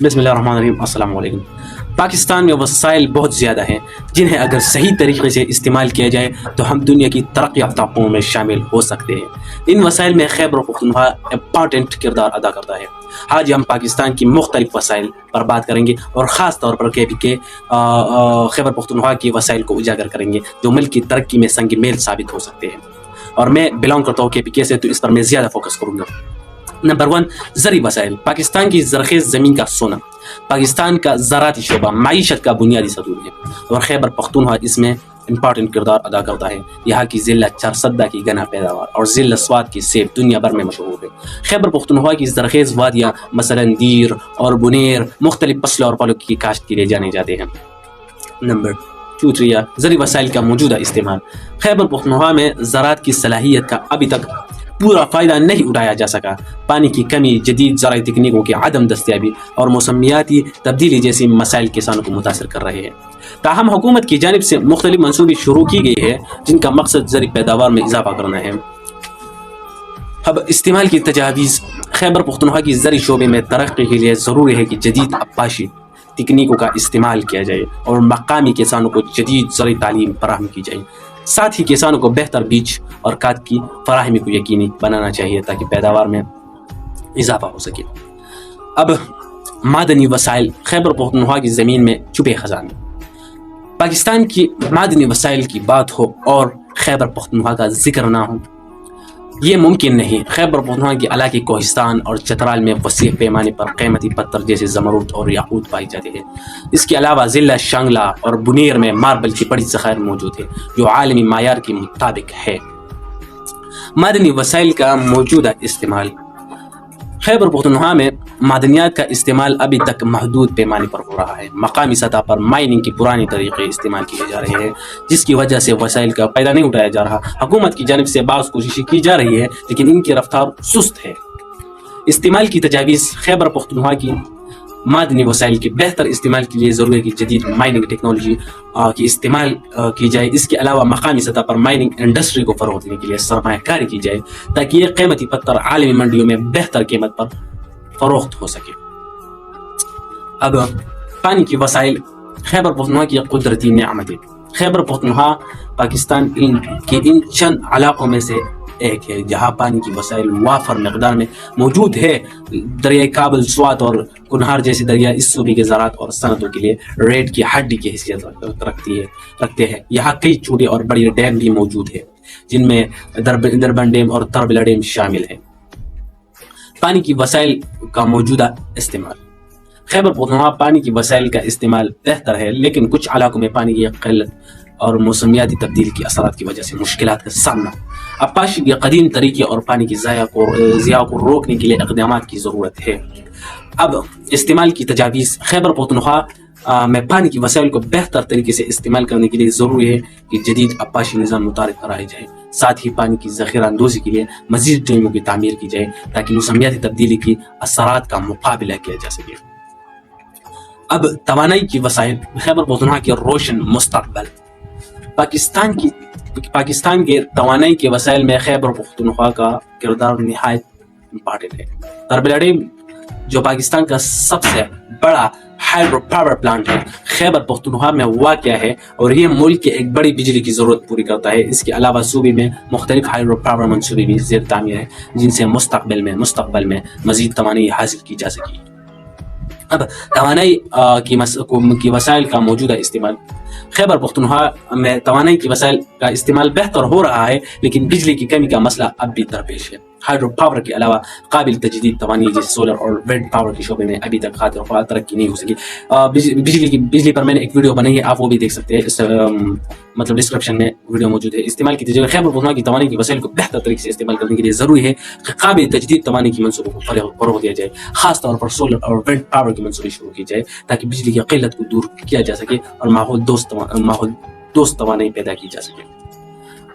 بسم اللہ الرحمن الرحیم، السلام علیکم۔ پاکستان میں وسائل بہت زیادہ ہیں جنہیں اگر صحیح طریقے سے استعمال کیا جائے تو ہم دنیا کی ترقی یافتہ قوموں میں شامل ہو سکتے ہیں۔ ان وسائل میں خیبر پختونخوا امپارٹنٹ کردار ادا کرتا ہے۔ آج ہم پاکستان کی مختلف وسائل پر بات کریں گے اور خاص طور پر خیبر پختونخوا کی وسائل کو اجاگر کریں گے جو ملک کی ترقی میں سنگ میل ثابت ہو سکتے ہیں، اور میں بلانگ کرتا ہوں KPK سے، تو اس پر میں زیادہ فوکس کروں گا۔ نمبر 1، زرعی وسائل۔ پاکستان کی زرخیز زمین کا سونا پاکستان کا زراعتی شعبہ معیشت کا بنیادی ستون ہے، اور خیبر پختونخوا اس میں امپارٹنٹ کردار ادا کرتا ہے۔ یہاں کی ضلع چارسدہ کی گنا پیداوار اور ضلع سوات کی سیب دنیا بھر میں مشہور ہے۔ خیبر پختونخوا کی زرخیز وادیاں مثلا دیر اور بنیر مختلف فصلوں اور پھلوں کی کاشت کے لیے جانے جاتے ہیں۔ نمبر 2، زرعی وسائل کا موجودہ استعمال۔ خیبر پختونخوا میں زراعت کی صلاحیت کا ابھی تک پورا فائدہ نہیں اٹھایا جا سکا۔ پانی کی کمی، جدید زرعی تکنیکوں کی عدم دستیابی اور موسمیاتی تبدیلی جیسی مسائل کسانوں کو متاثر کر رہے ہیں۔ تاہم حکومت کی جانب سے مختلف منصوبے شروع کی گئی ہے جن کا مقصد زرعی پیداوار میں اضافہ کرنا ہے۔ اب استعمال کی تجاویز۔ خیبر پختونخوا کی زرعی شعبے میں ترقی کے لیے ضروری ہے کہ جدید عکاشی تکنیکوں کا استعمال کیا جائے اور مقامی کسانوں کو جدید زرعی تعلیم فراہم کی جائے۔ ساتھ ہی کسانوں کو بہتر بیج اور کھاد کی فراہمی کو یقینی بنانا چاہیے تاکہ پیداوار میں اضافہ ہو سکے۔ اب معدنی وسائل۔ خیبر پختونخوا کی زمین میں چھپے خزانے۔ پاکستان کی معدنی وسائل کی بات ہو اور خیبر پختونخوا کا ذکر نہ ہو، یہ ممکن نہیں۔ خیبر پختونخوا کے علاقے کوہستان اور چترال میں وسیع پیمانے پر قیمتی پتھر جیسے زمرد اور یاقوت پائی جاتے ہیں۔ اس کے علاوہ ضلع شانگلہ اور بنیر میں ماربل کی بڑی ذخائر موجود ہے جو عالمی معیار کے مطابق ہے۔ معدنی وسائل کا موجودہ استعمال۔ خیبر پختونخوا میں معدنیات کا استعمال ابھی تک محدود پیمانے پر ہو رہا ہے۔ مقامی سطح پر مائننگ کے پرانے طریقے استعمال کیے جا رہے ہیں جس کی وجہ سے وسائل کا فائدہ نہیں اٹھایا جا رہا۔ حکومت کی جانب سے بعض کوششیں کی جا رہی ہے لیکن ان کی رفتار سست ہے۔ استعمال کی تجاویز۔ خیبر پختونخوا کی معدنی وسائل کے بہتر استعمال کے لیے ضروری ہے کہ جدید مائننگ ٹیکنالوجی کی استعمال کی جائے۔ اس کے علاوہ مقامی سطح پر مائننگ انڈسٹری کو فروغ دینے کے لیے سرمایہ کاری کی جائے تاکہ یہ قیمتی پتھر عالمی منڈیوں میں بہتر قیمت پر فروخت ہو سکے۔ اب پانی کی وسائل۔ خیبر پختونخوا کی قدرتی نعمتیں۔ خیبر پختونخوا پاکستان کے ان چند علاقوں میں سے ایک ہے جہاں پانی کی وسائل وافر مقدار میں موجود ہے۔ دریائے کابل، سوات اور کنہار جیسے دریا اس صوبے کے زراعت اور صنعتوں کے لیے ریڑھ کی ہڈی کی حیثیت رکھتے ہیں۔ یہاں کئی چھوٹے اور بڑے ڈیم بھی موجود ہیں جن میں دربن ڈیم اور تربلا ڈیم شامل ہیں۔ پانی کی وسائل کا موجودہ استعمال۔ خیبر پختونخوا پانی کی وسائل کا استعمال بہتر ہے لیکن کچھ علاقوں میں پانی کی قلت اور موسمیاتی تبدیلی کے اثرات کی وجہ سے مشکلات کا سامنا۔ عکاشی کے قدیم طریقے اور پانی کی ضیاع کو روکنے کے لیے اقدامات کی ضرورت ہے۔ اب استعمال کی تجاویز۔ خیبر پختونخوا میں پانی کی وسائل کو بہتر طریقے سے استعمال کرنے کے لیے ضروری ہے کہ جدید عکاشی نظام متعارف کرائے جائے۔ ساتھ ہی پانی کی ذخیرہ اندوزی کے لیے مزید ڈیموں کی تعمیر کی جائے تاکہ موسمیاتی تبدیلی کی اثرات کا مقابلہ کیا جا سکے۔ اب توانائی کی وسائل۔ خیبر پختونخوا کے روشن مستقبل۔ پاکستان کے توانائی کے وسائل میں خیبر پختونخوا کا کردار نہایت امپارٹنٹ ہے۔ تربلا ڈیم جو پاکستان کا سب سے بڑا ہائیڈرو پاور پلانٹ ہے خیبر پختونخوا میں واقع ہے اور یہ ملک کے ایک بڑی بجلی کی ضرورت پوری کرتا ہے۔ اس کے علاوہ صوبے میں مختلف ہائیڈرو پاور منصوبے بھی زیر تعمیر ہیں جن سے مستقبل میں مزید توانائی حاصل کی جا سکے۔ اب توانائی کی وسائل کا موجودہ استعمال۔ خیبر پختونخوا میں توانائی کی وسائل کا استعمال بہتر ہو رہا ہے لیکن بجلی کی کمی کا مسئلہ اب بھی درپیش ہے۔ ہائیڈرو پاور کے علاوہ قابل تجدید توانائی جیسے سولر اور ونڈ پاور کے شعبے میں ابھی تک ترقی نہیں ہو سکی۔ بجلی پر میں نے ایک ویڈیو بنائی ہے، آپ وہ بھی دیکھ سکتے ہیں، ڈسکرپشن میں ویڈیو موجود ہے۔ استعمال کی تجاویز۔ خیبر پختونخوا کی توانائی کی وسائل کو بہتر طریقے سے استعمال کرنے کے لیے ضروری ہے کہ قابل تجدید توانائی کی منصوبوں کو فروغ دیا جائے، خاص طور پر سولر اور ونڈ پاور کی منصوبے شروع کی جائے تاکہ بجلی کی قلت کو دور کیا جا سکے اور ماحول دوست توانائی پیدا کی جا سکے۔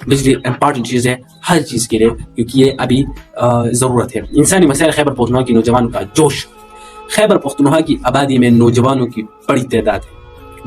بجلی امپارٹنٹ چیز ہے ہر چیز کے لیے کیونکہ یہ ابھی ضرورت ہے۔ انسانی وسائل۔ خیبر پختونخوا کی نوجوانوں کا جوش۔ خیبر پختونخوا کی آبادی میں نوجوانوں کی بڑی تعداد ہے